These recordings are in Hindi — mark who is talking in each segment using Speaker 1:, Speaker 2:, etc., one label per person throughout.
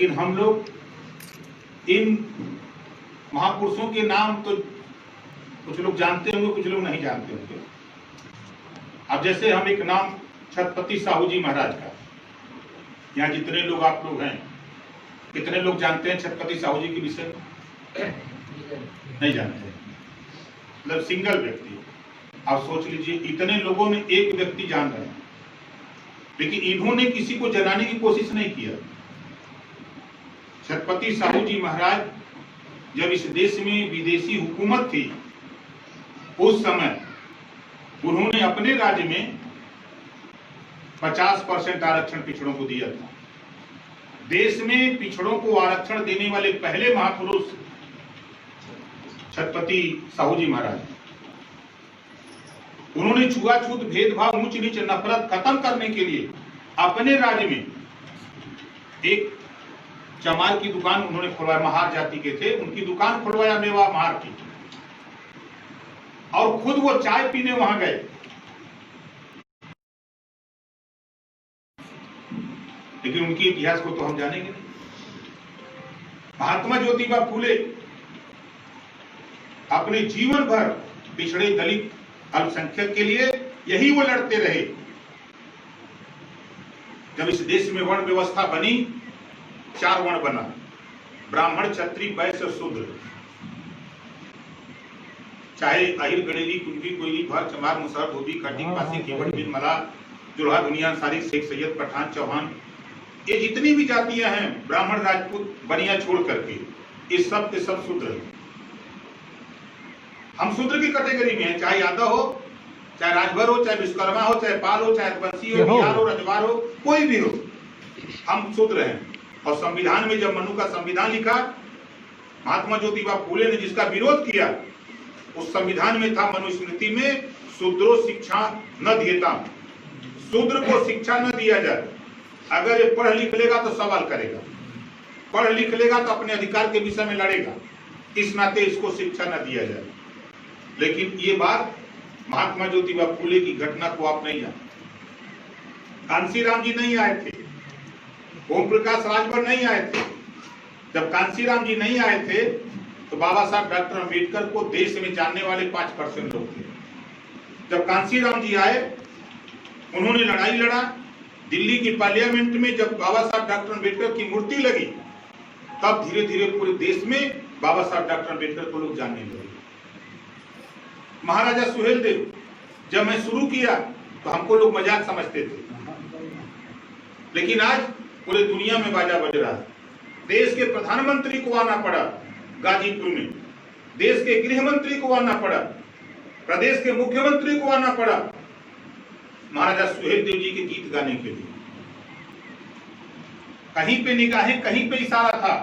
Speaker 1: लेकिन हम लोग इन महापुरुषों के नाम तो कुछ लोग जानते होंगे, कुछ लोग नहीं जानते होंगे। अब जैसे हम एक नाम छत्रपति साहू जी महाराज का, यहाँ जितने लोग आप लोग हैं, कितने लोग जानते हैं छत्रपति साहू जी के विषय में? नहीं जानते, मतलब सिंगल व्यक्ति। आप सोच लीजिए, इतने लोगों में एक व्यक्ति जान रहे हैं, लेकिन इन्होंने किसी को जनाने की कोशिश नहीं किया। छत्रपति साहू जी महाराज जब इस देश में विदेशी हुकूमत थी, उस समय उन्होंने अपने राज्य में 50% आरक्षण पिछड़ों को दिया था। देश में पिछड़ों को आरक्षण देने वाले पहले महापुरुष छत्रपति साहू जी महाराज। उन्होंने छुआछूत, भेदभाव, ऊंच नीच, नफरत खत्म करने के लिए अपने राज्य में एक चमार की दुकान उन्होंने खुलवाया। महार जाति के थे, उनकी दुकान खुलवाया मेवा महार की, और खुद वो चाय पीने वहां गए। लेकिन उनके इतिहास को तो हम जानेंगे नहीं। महात्मा ज्योतिबा फूले अपने जीवन भर पिछड़े, दलित, अल्पसंख्यक के लिए यही वो लड़ते रहे। जब इस देश में वर्ण व्यवस्था बनी, 4 वर्ण बना, ब्राह्मण, क्षत्रिय, वैश्य, शूद्र। चाहे अहिर, गणेरी, कुंभी, कोयली, भर, चमार, मुसहर, धोबी, खटीक, पासी, केवट, बिन, मल्लाह, जुल्हा, दुनिया, अंसारी, शेख, सैयद, पठान, चौहान, ये जितनी भी जातियां हैं, ब्राह्मण, राजपूत, बनिया छोड़ करके, इस सब के सब शूद्र हैं। हम शूद्र की कैटेगरी में हैं, चाहे यादव हो, चाहे राजभर हो, चाहे विश्वकर्मा हो, चाहे पाल हो, चाहे बंसी हो, बिहार हो, रजवार हो, कोई भी हो, हम शूद्र हैं। और संविधान में जब मनु का संविधान लिखा, महात्मा ज्योतिबा फूले ने जिसका विरोध किया, उस संविधान में था, मनुस्मृति में, शूद्रो शिक्षा न दिएता, शूद्र को शिक्षा न दिया जाए। अगर ये पढ़ लिख लेगा तो सवाल करेगा, पढ़ लिख लेगा तो अपने अधिकार के विषय में लड़ेगा, इस नाते इसको शिक्षा न दिया जाए। लेकिन ये बात महात्मा ज्योतिबा फूले की घटना को आप नहीं जानते। कांशीराम जी नहीं आए थे, ओम प्रकाश राजभर नहीं आए थे। जब कांशीराम जी नहीं आए थे तो बाबा साहब डॉक्टर अम्बेडकर को देश में जानने वाले 5% लोग थे। जब कांशीराम जी आए, उन्होंने लड़ाई लड़ा दिल्ली की पार्लियामेंट में। जब बाबा साहब डॉक्टर अम्बेडकर की मूर्ति लगी, तब धीरे धीरे पूरे देश में बाबा साहब डॉक्टर अम्बेडकर को लोग जानने लगे। महाराजा सुहेलदेव, जब मैं शुरू किया तो हमको लोग मजाक समझते थे, लेकिन आज पूरे दुनिया में बाजा बज रहा है। देश के प्रधानमंत्री को आना पड़ा गाजीपुर में, देश के गृह मंत्री को आना पड़ा, प्रदेश के मुख्यमंत्री को आना पड़ा महाराजा सुहेलदेव जी के गीत गाने के लिए। कहीं पे निगाहें, कहीं पे इशारा था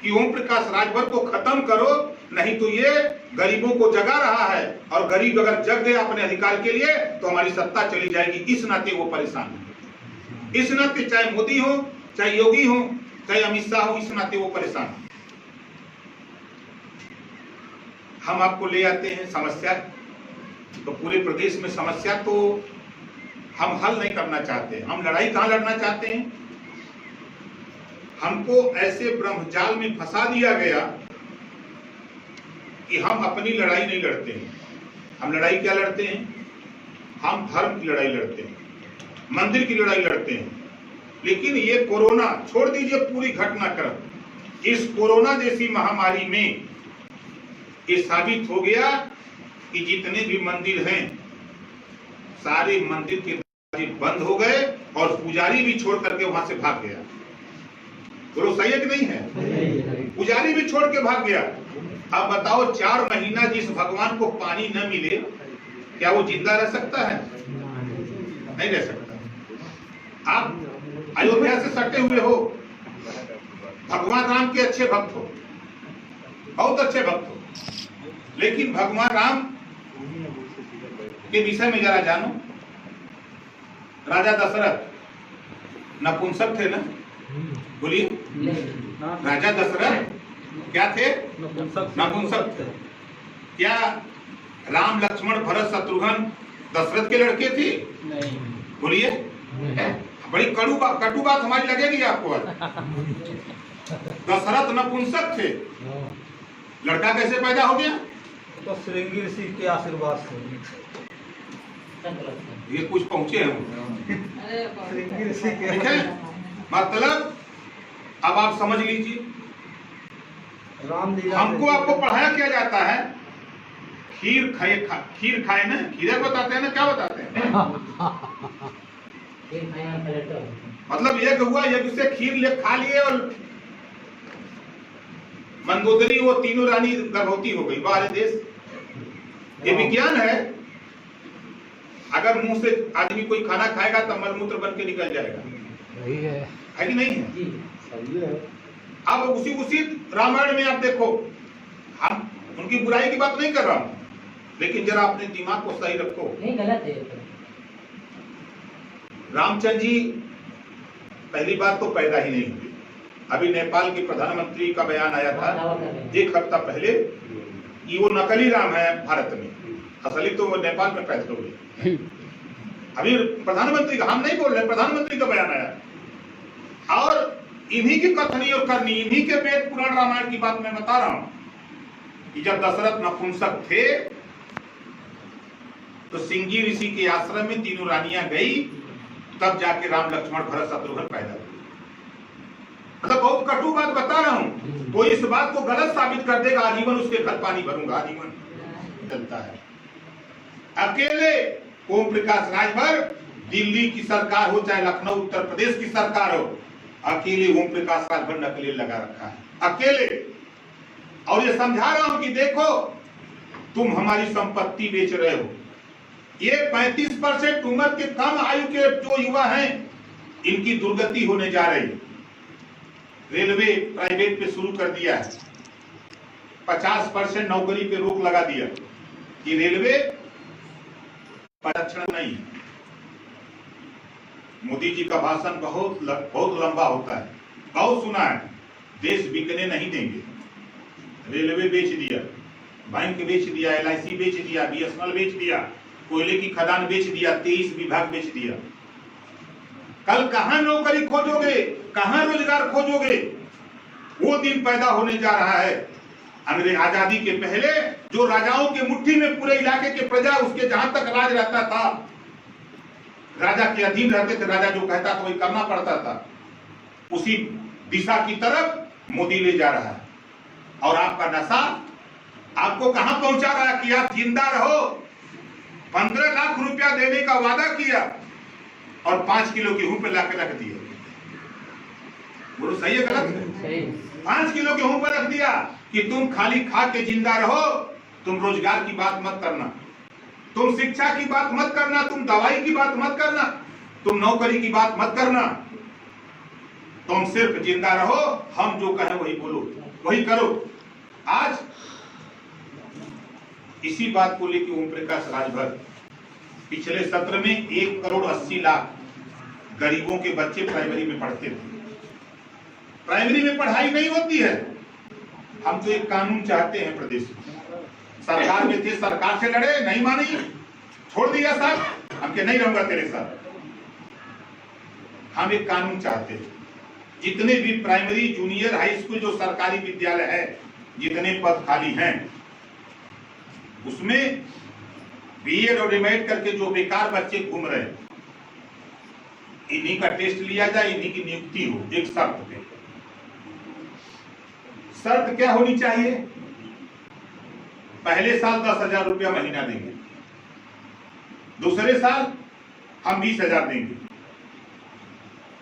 Speaker 1: कि ओम प्रकाश राजभर को खत्म करो, नहीं तो ये गरीबों को जगा रहा है, और गरीब अगर जग गए अपने अधिकार के लिए तो हमारी सत्ता चली जाएगी। इस नाते वो परेशान है। इस नाते चाहे मोदी हो, चाहे योगी हो, चाहे अमित शाह हो, इस नाते वो परेशान है। हम आपको ले आते हैं समस्या, तो पूरे प्रदेश में समस्या तो हम हल नहीं करना चाहते। हम लड़ाई कहां लड़ना चाहते हैं? हमको ऐसे ब्रह्मजाल में फंसा दिया गया कि हम अपनी लड़ाई नहीं लड़ते हैं। हम लड़ाई क्या लड़ते हैं? हम धर्म की लड़ाई लड़ते हैं, मंदिर की लड़ाई लड़ते हैं। लेकिन ये कोरोना, छोड़ दीजिए पूरी घटनाक्रम, इस कोरोना जैसी महामारी में ये साबित हो गया कि जितने भी मंदिर हैं, सारे मंदिर के दरवाजे बंद हो गए और पुजारी भी छोड़ करके वहां से भाग गया। बोलो सही है कि नहीं है? पुजारी भी छोड़ के भाग गया। अब बताओ, 4 महीना जिस भगवान को पानी न मिले, क्या वो जिंदा रह सकता है? नहीं रह सकता। आप अयोध्या से सटे हुए हो, भगवान राम के अच्छे भक्त हो, बहुत अच्छे भक्त हो, लेकिन भगवान राम के विषय में जरा जानो। राजा दशरथ नपुंसक थे ना? बोलिए, राजा दशरथ क्या थे? नपुंसक थे। क्या राम, लक्ष्मण, भरत, शत्रुघ्न दशरथ के लड़के थे? नहीं। बोलिए, बड़ी कटु बात हमारी लगेगी आपको आज। दशरथ नपुंसक थे, लड़का कैसे पैदा हो गया?
Speaker 2: तो श्रृंगी ऋषि के आशीर्वाद से।
Speaker 1: ये कुछ पहुंचे हम,
Speaker 2: श्रृंगी ऋषि के
Speaker 1: ठीक है? मतलब अब आप समझ लीजिए,
Speaker 2: रामलीला
Speaker 1: हमको आपको पढ़ाया क्या जाता है, खीर खाए ना, खीरे बताते हैं ना, क्या बताते हैं? मतलब यज्ञ हुआ, यज्ञ से खीर ले खा लिए और मंदोदरी वो तीनों रानी गर्भवती हो गई। बाहर देश, ये विज्ञान है। अगर मुंह से आदमी कोई खाना खाएगा तो मलमूत्र बन के निकल जाएगा,
Speaker 3: सही है
Speaker 1: कि नहीं है?
Speaker 2: सही है।
Speaker 1: अब उसी रामायण में आप देखो, हम उनकी बुराई की बात नहीं कर रहा हूं, लेकिन जरा अपने दिमाग को सही रखो।
Speaker 4: नहीं, गलत है।
Speaker 1: रामचंद्र जी पहली बात तो पैदा ही नहीं हुए। अभी नेपाल के प्रधानमंत्री का बयान आया था एक हफ्ता पहले कि वो नकली राम है भारत में, असली तो वो नेपाल में पैदा हुए। अभी प्रधानमंत्री का, हम नहीं बोल रहे, प्रधानमंत्री का बयान आया। और इन्हीं की कथनी और करनी, इन्हीं के वेद पुराण रामायण की बात मैं बता रहा हूं कि जब दशरथ नपुंसक थे तो सिंगी ऋषि के आश्रम में तीनों रानियां गई, तब जाके राम लक्ष्मण भरत शत्रुघ्न पैदा हुए। मतलब बहुत कटु बात बता रहा हूं, कोई इस बात को गलत साबित कर देगा, आजीवन उसके घर पानी भरूंगा, आजीवन चलता है। अकेले ओम प्रकाश राजभर, दिल्ली की सरकार हो चाहे लखनऊ उत्तर प्रदेश की सरकार हो, अकेले ओम प्रकाश राजभर नकली लगा रखा है, अकेले। और ये समझा रहा हूं कि देखो, तुम हमारी संपत्ति बेच रहे हो। ये 35% उम्र के कम आयु के जो युवा हैं, इनकी दुर्गति होने जा रही है। रेलवे प्राइवेट पे शुरू कर दिया है, 50% नौकरी पे रोक लगा दिया कि रेलवे परीक्षण नहीं। मोदी जी का भाषण बहुत लंबा होता है, बहुत सुना है। देश बिकने नहीं देंगे, रेलवे बेच दिया, बैंक बेच दिया, LIC बेच दिया, BSNL बेच दिया, कोयले की खदान बेच दिया, 23 विभाग बेच दिया। कल कहां नौकरी खोजोगे, कहां रोजगार खोजोगे? वो दिन पैदा होने जा रहा है। अंग्रेज आजादी के पहले जो राजाओं के मुट्ठी में पूरे इलाके के प्रजा, उसके जहां तक राज रहता था, राजा के अधीन रहते थे, राजा जो कहता था वही करना पड़ता था, उसी दिशा की तरफ मोदी ले जा रहा है। और आपका नशा आपको कहां पहुंचा रहा है कि आप जिंदा रहो। 15 लाख रुपया देने का वादा किया और 5 किलो गेहूं पे लाके रख दिया। बोलो सही है गलत है? 5 किलो गेहूं पर रख दिया कि तुम खाली खा के जिंदा रहो, तुम रोजगार की बात मत करना, तुम शिक्षा की बात मत करना, तुम दवाई की बात मत करना, तुम नौकरी की बात मत करना, तुम सिर्फ जिंदा रहो, हम जो कहें वही बोलो, वही करो। आज इसी बात को लेकर ओम प्रकाश राजभर पिछले सत्र में 1 करोड़ 80 लाख गरीबों के बच्चे प्राइमरी में पढ़ते थे। प्राइमरी में पढ़ाई नहीं होती है। हम तो एक कानून चाहते हैं प्रदेश में, सरकार में थे, सरकार से लड़े, नहीं मानी, छोड़ दिया साथ, हम के नहीं रहूंगा तेरे साथ। हम एक कानून चाहते हैं, जितने भी प्राइमरी, जूनियर, हाई स्कूल जो सरकारी विद्यालय है, जितने पद खाली हैं, उसमें बीएड और एमएड करके जो बेकार बच्चे घूम रहे हैं, इन्हीं का टेस्ट लिया जाए, इन्हीं की नियुक्ति हो, एक शर्त पे। शर्त क्या होनी चाहिए? पहले साल 10,000 रुपया महीना देंगे, दूसरे साल हम 20,000 देंगे।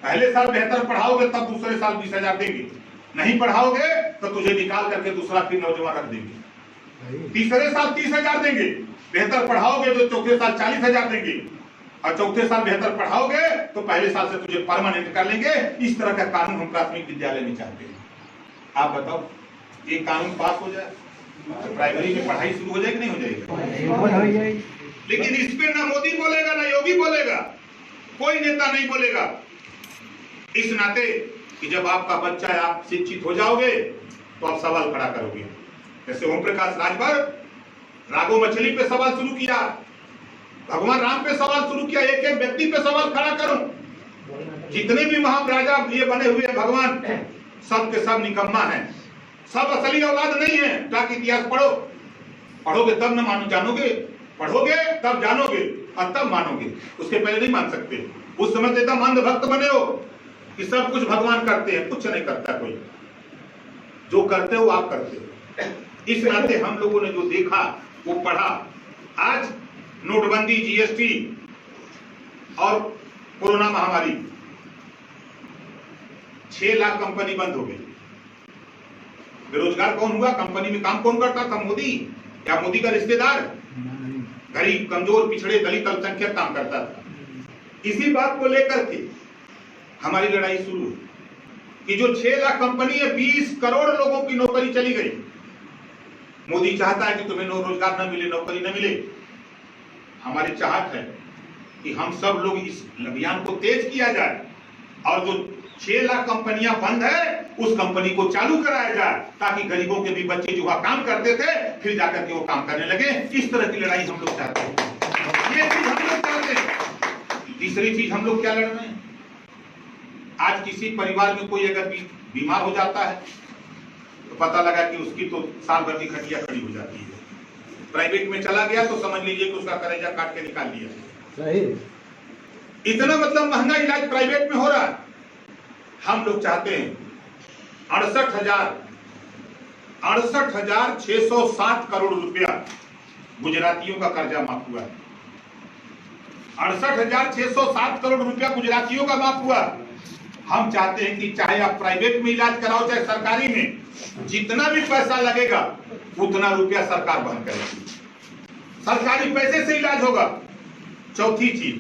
Speaker 1: पहले साल बेहतर पढ़ाओगे तब दूसरे साल 20,000 देंगे, नहीं पढ़ाओगे तो तुझे निकाल करके दूसरा फिर नौजवान रख देंगे। तीसरे साल 30,000 देंगे, बेहतर पढ़ाओगे तो चौथे साल 40,000 देंगे, और चौथे साल बेहतर पढ़ाओगे तो पहले साल से तुझे परमानेंट कर लेंगे। इस तरह का कानून हम प्राथमिक विद्यालय में चाहते हैं। आप बताओ, ये कानून पास हो जाए तो प्राइमरी में पढ़ाई शुरू हो जाए कि नहीं हो जाएगी? लेकिन इस पे ना मोदी बोलेगा, ना योगी बोलेगा, कोई नेता नहीं बोलेगा। इस नाते कि जब आपका बच्चा है, आप शिक्षित हो जाओगे तो आप सवाल खड़ा करोगे। जैसे ओम प्रकाश राजभर राघो मछली पे सवाल शुरू किया, भगवान राम पे सवाल शुरू किया, एक व्यक्ति पे सवाल खड़ा करो। जितने भी महाराजा ये बने हुए भगवान, सब के सब निकम्मा है, सब असली औलाद नहीं है। ताकि इतिहास पढ़ो, पढ़ोगे तब न मानो जानोगे, पढ़ोगे तब जानोगे और तब मानोगे, उसके पहले नहीं मान सकते। उस समय तो एकदम अंधभक्त बने हो कि सब कुछ भगवान करते हैं, कुछ नहीं करता कोई, जो करते हो आप करते हो। इस नाते हम लोगों ने जो देखा वो पढ़ा। आज नोटबंदी, जीएसटी और कोरोना महामारी, 6 लाख कंपनी बंद हो गई। बेरोजगार कौन हुआ? कंपनी में काम कौन करता था? मोदी या मोदी का रिश्तेदार? गरीब, कमजोर, पिछड़े, दलित, अल्पसंख्यक काम करता था। इसी बात को लेकर के हमारी लड़ाई शुरू हुई कि जो 6 लाख कंपनी है, 20 करोड़ लोगों की नौकरी चली गई। मोदी चाहता है कि तुम्हें रोजगार न मिले, नौकरी न मिले। हमारी चाहत है कि हम सब लोग इस अभियान को तेज किया जाए और जो 6 लाख कंपनियां बंद है उस कंपनी को चालू कराया जाए, ताकि गरीबों के भी बच्चे जो वहां काम करते थे फिर जाकर के वो काम करने लगे। इस तरह की लड़ाई हम लोग चाहते हैं, ये चीज हम लोग चाहते हैं। तीसरी चीज हम लोग क्या लड़ रहे हैं? आज किसी परिवार में कोई अगर बीमार हो जाता है तो पता लगा कि उसकी तो साल भर की खटिया खड़ी हो जाती है। प्राइवेट में चला गया तो समझ लीजिए कि उसका कलेजा काट के निकाल लिया।
Speaker 2: सही,
Speaker 1: इतना मतलब महंगा इलाज प्राइवेट में हो रहा है। हम लोग चाहते हैं 68,607 करोड़ रुपया गुजरातियों का कर्जा माफ हुआ। 68,607 करोड़ रुपया गुजरातियों का माफ हुआ। हम चाहते हैं कि चाहे आप प्राइवेट में इलाज कराओ चाहे सरकारी में, जितना भी पैसा लगेगा उतना रुपया सरकार वहन करेगी, सरकारी पैसे से इलाज होगा। चौथी चीज,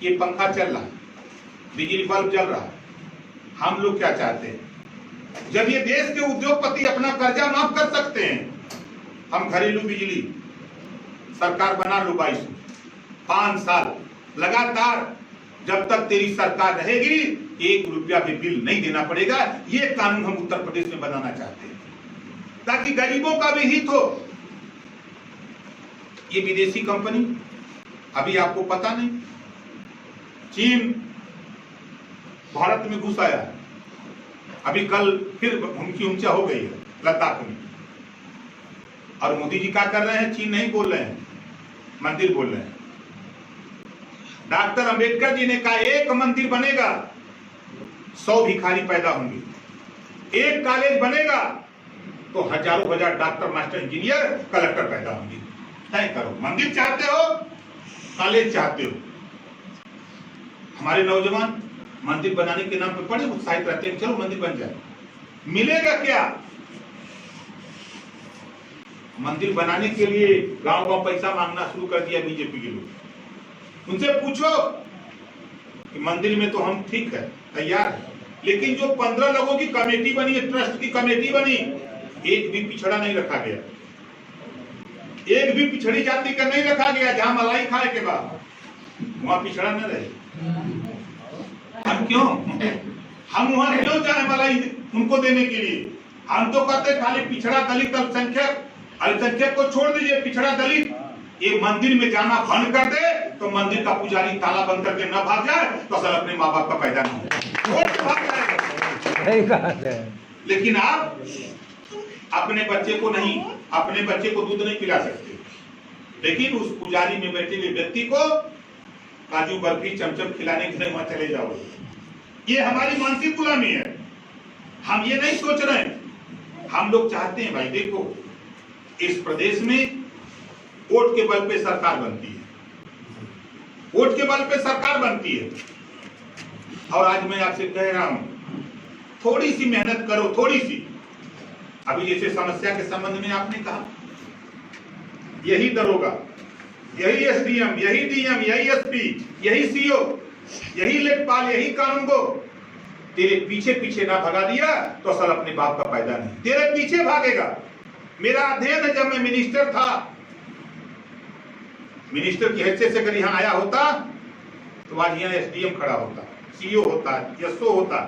Speaker 1: ये पंखा चल रहा है, बिजली बल्ब जल रहा है। हम लोग क्या चाहते हैं? जब ये देश के उद्योगपति अपना कर्जा माफ कर सकते हैं, हम घरेलू बिजली सरकार बना लो 5 साल लगातार, जब तक तेरी सरकार रहेगी 1 रुपया भी बिल नहीं देना पड़ेगा। ये कानून हम उत्तर प्रदेश में बनाना चाहते हैं ताकि गरीबों का भी हित हो। ये विदेशी कंपनी, अभी आपको पता नहीं, चीन भारत में घुस आया है। अभी कल फिर उनकी ऊंचा हो गई है लद्दाख में। और मोदी जी क्या कर रहे हैं? चीन नहीं बोल रहे हैं, मंदिर बोल रहे हैं। डॉक्टर अंबेडकर जी ने कहा एक मंदिर बनेगा 100 भिखारी पैदा होंगे, एक कॉलेज बनेगा तो हजारों हजार डॉक्टर, मास्टर, इंजीनियर, कलेक्टर पैदा होंगे। तय करो, मंदिर चाहते हो, कॉलेज चाहते हो। हमारे नौजवान मंदिर बनाने के नाम पे बड़े उत्साहित रहते हैं, चलो मंदिर बन जाए। मिलेगा क्या? मंदिर बनाने के लिए गांव गांव पैसा मांगना शुरू कर दिया बीजेपी के लोग। उनसे पूछो कि मंदिर में तो हम ठीक है, तैयार है, लेकिन जो 15 लोगों की कमेटी बनी है, ट्रस्ट की कमेटी बनी, एक भी पिछड़ा नहीं रखा गया, एक भी पिछड़ी जाति का नहीं रखा गया। जहां मलाई खाए के बाद वहां पिछड़ा न रहे। हम क्यों? हम वहां क्यों चाहे मलाई उनको देने के लिए? हम तो कहते खाली पिछड़ा, दलित, अल्पसंख्यक, अल्पसंख्यक को छोड़ दीजिए, पिछड़ा, दलित ये मंदिर में जाना बंद कर दे तो मंदिर का पुजारी ताला बंद करके न भाग जाए तो असल अपने माँ बाप का पैदा नहीं है। लेकिन आप अपने बच्चे को नहीं, अपने बच्चे को दूध नहीं पिला सकते, लेकिन उस पुजारी में बैठे हुए व्यक्ति को काजू बर्फी चमचम खिलाने के लिए वहां चले जाओ। ये हमारी मानसिक गुलामी है। हम ये नहीं सोच रहे हैं। हम लोग चाहते हैं भाई देखो, इस प्रदेश में वोट के बल पे सरकार बनती है, वोट के बल पे सरकार बनती है। और आज मैं आपसे कह रहा हूं, थोड़ी सी मेहनत करो, थोड़ी सी। अभी जैसे समस्या के संबंध में आपने कहा, यही दरोगा, यही एसडीएम, यही डीएम, यही एसपी, यही सीओ, यही लेखपाल, यही कानून को तेरे पीछे पीछे ना भगा दिया तो असल अपने बाप का पैदा नहीं, तेरे पीछे भागेगा। मेरा अध्ययन है, जब मैं मिनिस्टर था, मिनिस्टर की हैसियत से अगर यहाँ आया होता तो आज यहाँ एसडीएम खड़ा होता, सीओ होता, एसओ होता,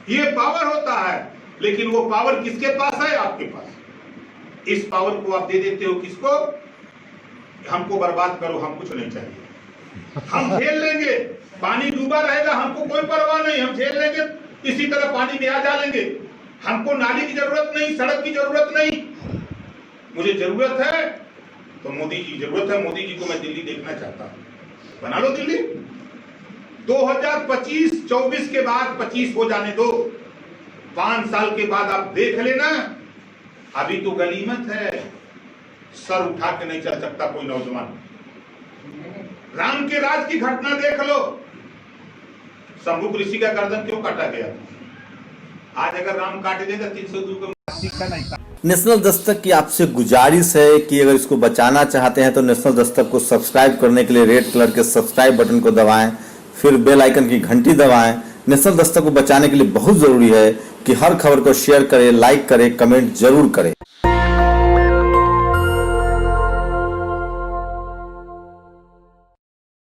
Speaker 1: ये पावर होता है। लेकिन वो पावर किसके पास है? आपके पास। इस पावर को आप दे देते हो किसको? हमको बर्बाद करो, हम कुछ नहीं चाहिए, हम झेल लेंगे, पानी डूबा रहेगा, हमको कोई परवाह नहीं, हम झेल लेंगे, इसी तरह पानी में आ डालेंगे। हमको नाली की जरूरत नहीं, सड़क की जरूरत नहीं, मुझे जरूरत है तो मोदी जी जरूरत है। मोदी जी को मैं दिल्ली देखना चाहता हूं, बना लो दिल्ली। 2025-24 के बाद 25 हो जाने दो, 5 साल के बाद आप देख लेना। अभी तो गनीमत है, सर उठा के नहीं चल सकता कोई नौजवान। राम के राज की घटना देख लो, शंभुक ऋषि का गर्दन क्यों काटा गया? आज अगर राम काट देगा 302 को सीखा नहीं था।
Speaker 3: नेशनल दस्तक की आपसे गुजारिश है कि अगर इसको बचाना चाहते हैं तो नेशनल दस्तक को सब्सक्राइब करने के लिए रेड कलर के सब्सक्राइब बटन को दबाएं, फिर बेल आइकन की घंटी दबाएं। नेशनल दस्तक को बचाने के लिए बहुत जरूरी है कि हर खबर को शेयर करें, लाइक करें, कमेंट जरूर करें।